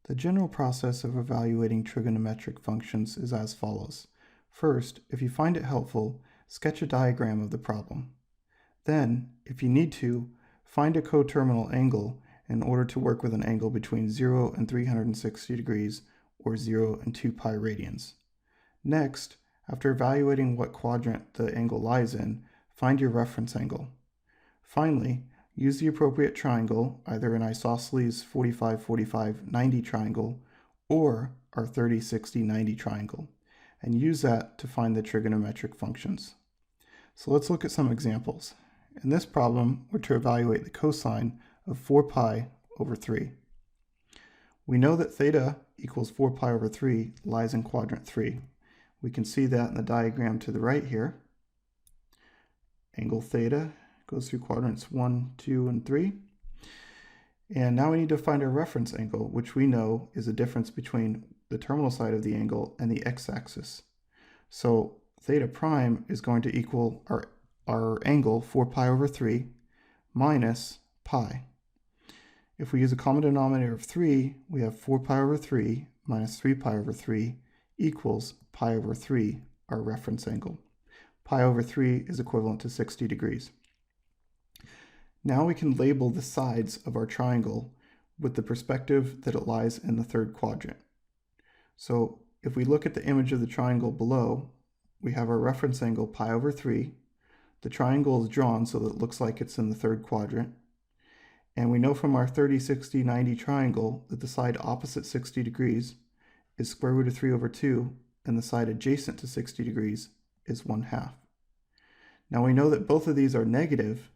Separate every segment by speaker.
Speaker 1: The general process of evaluating trigonometric functions is as follows. First, if you find it helpful, sketch a diagram of the problem. Then, if you need to, find a coterminal angle in order to work with an angle between 0 and 360 degrees or 0 and 2 pi radians. Next, after evaluating what quadrant the angle lies in, find your reference angle. Finally, use the appropriate triangle, either an isosceles 45-45-90 triangle or our 30-60-90 triangle, and use that to find the trigonometric functions. So let's look at some examples. In this problem, we're to evaluate the cosine of 4 pi over 3. We know that theta equals 4 pi over 3 lies in quadrant 3. We can see that in the diagram to the right here. Angle theta goes through quadrants 1, 2, and 3. And now we need to find our reference angle, which we know is the difference between the terminal side of the angle and the x-axis. So theta prime is going to equal our angle 4 pi over 3 minus pi. If we use a common denominator of 3, we have 4 pi over 3 minus 3 pi over 3 equals pi over 3, our reference angle. Pi over 3 is equivalent to 60 degrees. Now we can label the sides of our triangle with the perspective that it lies in the third quadrant. So if we look at the image of the triangle below, we have our reference angle pi over 3. The triangle is drawn so that it looks like it's in the third quadrant. And we know from our 30-60-90 triangle that the side opposite 60 degrees is square root of 3 over 2, and the side adjacent to 60 degrees is 1/2. Now we know that both of these are negative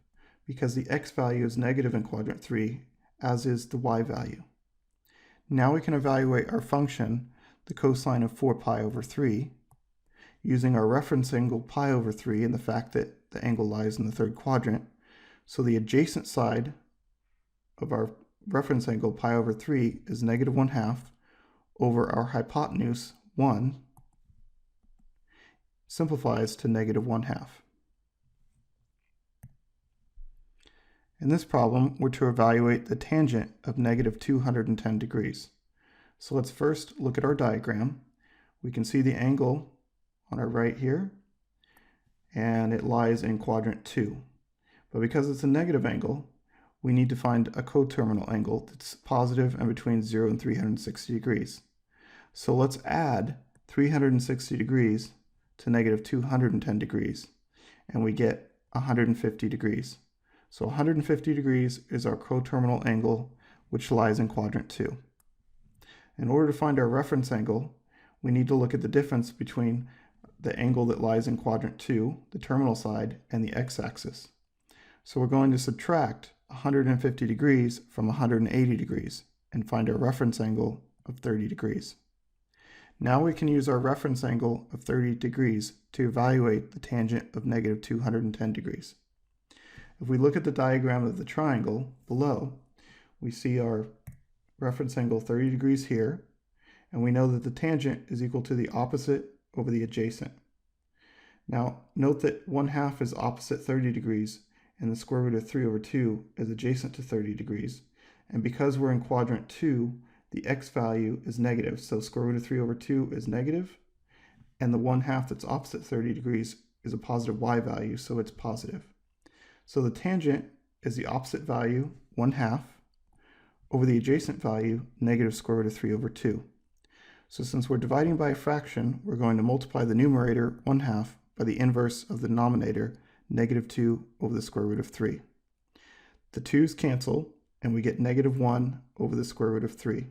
Speaker 1: because the x value is negative in quadrant 3, as is the y value. Now we can evaluate our function, the cosine of 4 pi over 3, using our reference angle pi over 3 and the fact that the angle lies in the third quadrant. So the adjacent side of our reference angle pi over 3 is negative 1/2 over our hypotenuse 1 simplifies to negative 1/2. In this problem, we're to evaluate the tangent of negative 210 degrees. So let's first look at our diagram. We can see the angle on our right here, and it lies in quadrant 2. But because it's a negative angle, we need to find a coterminal angle that's positive and between 0 and 360 degrees. So let's add 360 degrees to negative 210 degrees, and we get 150 degrees. So 150 degrees is our coterminal angle, which lies in quadrant 2. In order to find our reference angle, we need to look at the difference between the angle that lies in quadrant 2, the terminal side, and the x-axis. So we're going to subtract 150 degrees from 180 degrees and find our reference angle of 30 degrees. Now we can use our reference angle of 30 degrees to evaluate the tangent of negative 210 degrees. If we look at the diagram of the triangle below, we see our reference angle 30 degrees here, and we know that the tangent is equal to the opposite over the adjacent. Now, note that 1/2 is opposite 30 degrees, and the square root of 3 over 2 is adjacent to 30 degrees. And because we're in quadrant 2, the x value is negative, so square root of 3 over 2 is negative, and the 1/2 that's opposite 30 degrees is a positive y value, so it's positive. So the tangent is the opposite value, 1/2, over the adjacent value, negative square root of 3 over 2. So since we're dividing by a fraction, we're going to multiply the numerator, 1/2, by the inverse of the denominator, negative 2 over the square root of 3. The 2's cancel, and we get negative 1 over the square root of 3.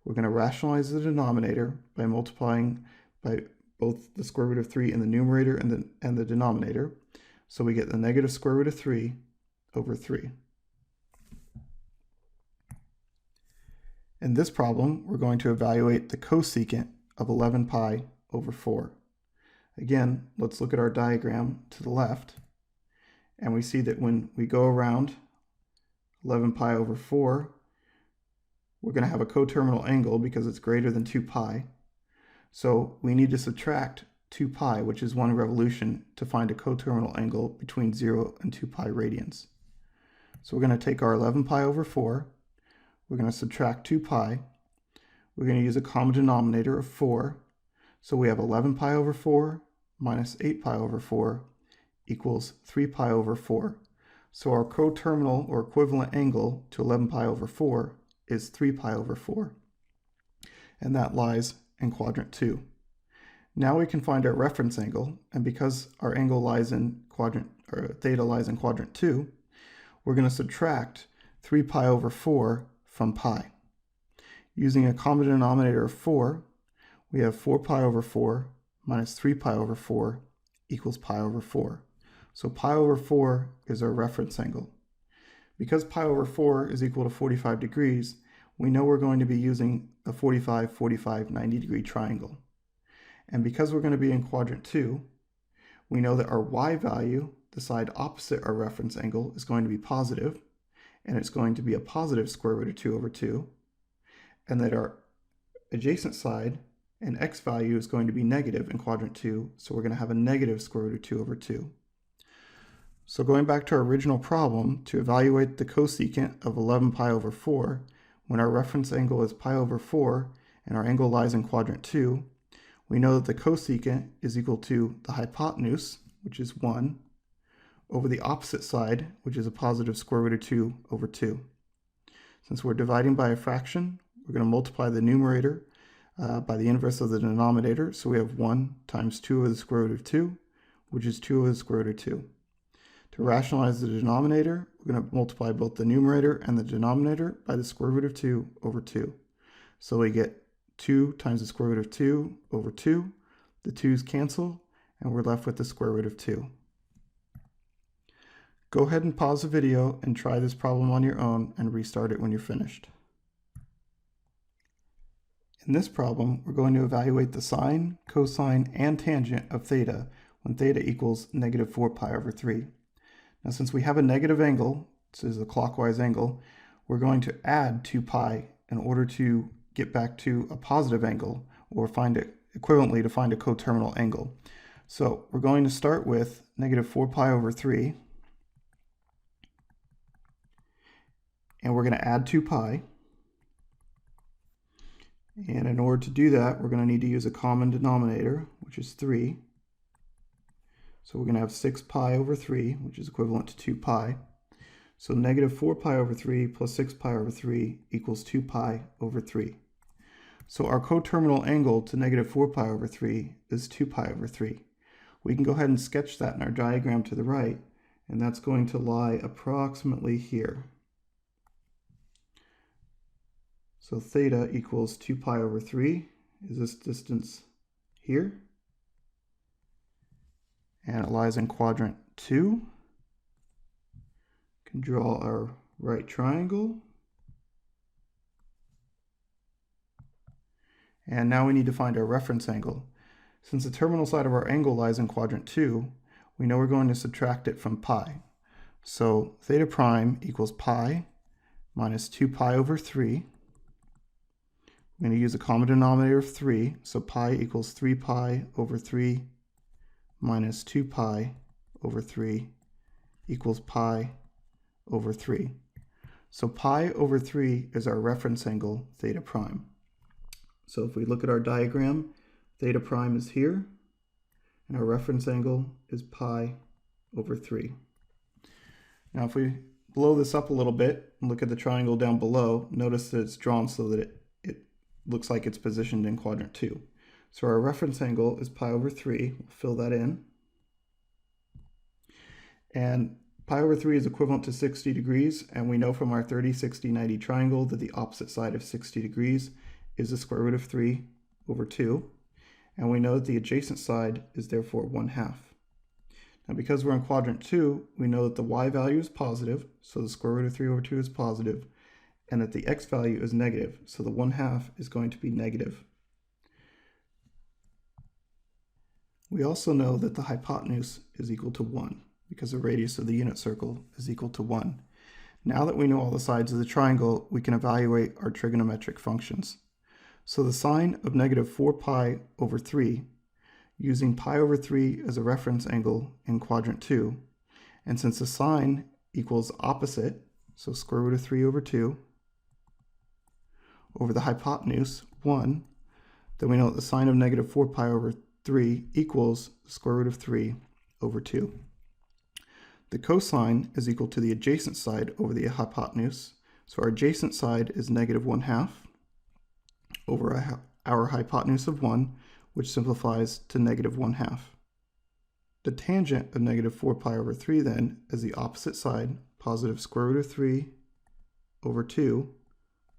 Speaker 1: We're going to rationalize the denominator by multiplying by both the square root of 3 in the numerator and the denominator. So we get the negative square root of 3 over 3. In this problem, we're going to evaluate the cosecant of 11 pi over 4. Again, let's look at our diagram to the left, and we see that when we go around 11 pi over 4, we're going to have a coterminal angle because it's greater than 2 pi. So we need to subtract 2 pi, which is 1 revolution, to find a coterminal angle between 0 and 2 pi radians. So we're going to take our 11 pi over 4, we're going to subtract 2 pi, we're going to use a common denominator of 4. So we have 11 pi over 4 minus 8 pi over 4 equals 3 pi over 4. So our coterminal or equivalent angle to 11 pi over 4 is 3 pi over 4. And that lies in quadrant 2. Now we can find our reference angle, and because our angle lies in quadrant, or theta lies in quadrant 2, we're going to subtract 3 pi over 4 from pi. Using a common denominator of 4, we have 4 pi over 4 minus 3 pi over 4 equals pi over 4. So pi over 4 is our reference angle. Because pi over 4 is equal to 45 degrees, we know we're going to be using a 45, 45, 90 degree triangle. And because we're going to be in quadrant 2, we know that our y value, the side opposite our reference angle, is going to be positive, and it's going to be a positive square root of 2 over 2, and that our adjacent side and x value is going to be negative in quadrant 2, so we're going to have a negative square root of 2 over 2. So going back to our original problem, to evaluate the cosecant of 11 pi over 4, when our reference angle is pi over 4 and our angle lies in quadrant 2, we know that the cosecant is equal to the hypotenuse, which is 1, over the opposite side, which is a positive square root of 2 over 2. Since we're dividing by a fraction, we're going to multiply the numerator by the inverse of the denominator, so we have 1 times 2 over the square root of 2, which is 2 over the square root of 2. To rationalize the denominator, we're going to multiply both the numerator and the denominator by the square root of 2 over 2. So we get 2 times the square root of 2 over 2. The 2's cancel, and we're left with the square root of 2. Go ahead and pause the video and try this problem on your own and restart it when you're finished. In this problem, we're going to evaluate the sine, cosine, and tangent of theta when theta equals negative 4 pi over 3. Now, since we have a negative angle, this is a clockwise angle, we're going to add 2 pi in order to get back to a positive angle, or find it equivalently to find a coterminal angle. So we're going to start with negative 4 pi over 3, and we're going to add 2 pi. And in order to do that, we're going to need to use a common denominator, which is 3. So we're going to have 6 pi over 3, which is equivalent to 2 pi. So negative 4 pi over 3 plus 6 pi over 3 equals 2 pi over 3. So our coterminal angle to negative 4 pi over 3 is 2 pi over 3. We can go ahead and sketch that in our diagram to the right, and that's going to lie approximately here. So theta equals 2 pi over 3 is this distance here. And it lies in quadrant 2. Can draw our right triangle. And now we need to find our reference angle. Since the terminal side of our angle lies in quadrant 2, we know we're going to subtract it from pi. So theta prime equals pi minus 2 pi over 3. I'm going to use a common denominator of 3, so pi equals 3 pi over 3 minus 2 pi over 3 equals pi over 3. So pi over 3 is our reference angle, theta prime. So if we look at our diagram, theta prime is here, and our reference angle is pi over 3. Now if we blow this up a little bit and look at the triangle down below, notice that it's drawn so that it looks like it's positioned in quadrant 2. So our reference angle is pi over 3. We'll fill that in. And pi over 3 is equivalent to 60 degrees, and we know from our 30, 60, 90 triangle that the opposite side of 60 degrees is the square root of 3 over 2. And we know that the adjacent side is therefore 1/2. Now because we're in quadrant 2, we know that the y value is positive, so the square root of 3 over 2 is positive, and that the x value is negative, so the 1/2 is going to be negative. We also know that the hypotenuse is equal to 1, because the radius of the unit circle is equal to 1. Now that we know all the sides of the triangle, we can evaluate our trigonometric functions. So the sine of negative 4 pi over 3, using pi over 3 as a reference angle in quadrant 2, and since the sine equals opposite, so square root of 3 over 2, over the hypotenuse, 1, then we know that the sine of negative 4 pi over 3 equals the square root of 3 over 2. The cosine is equal to the adjacent side over the hypotenuse. So our adjacent side is negative 1/2 over our hypotenuse of 1, which simplifies to negative 1/2. The tangent of negative 4 pi over 3 then is the opposite side, positive square root of 3 over 2,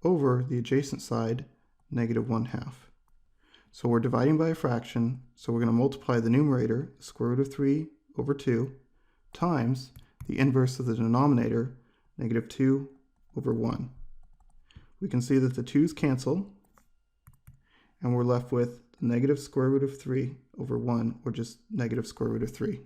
Speaker 1: over the adjacent side, negative 1/2. So we're dividing by a fraction, so we're going to multiply the numerator, square root of 3 over 2, times the inverse of the denominator, negative 2 over 1. We can see that the 2's cancel, and we're left with the negative square root of 3 over 1, or just negative square root of 3.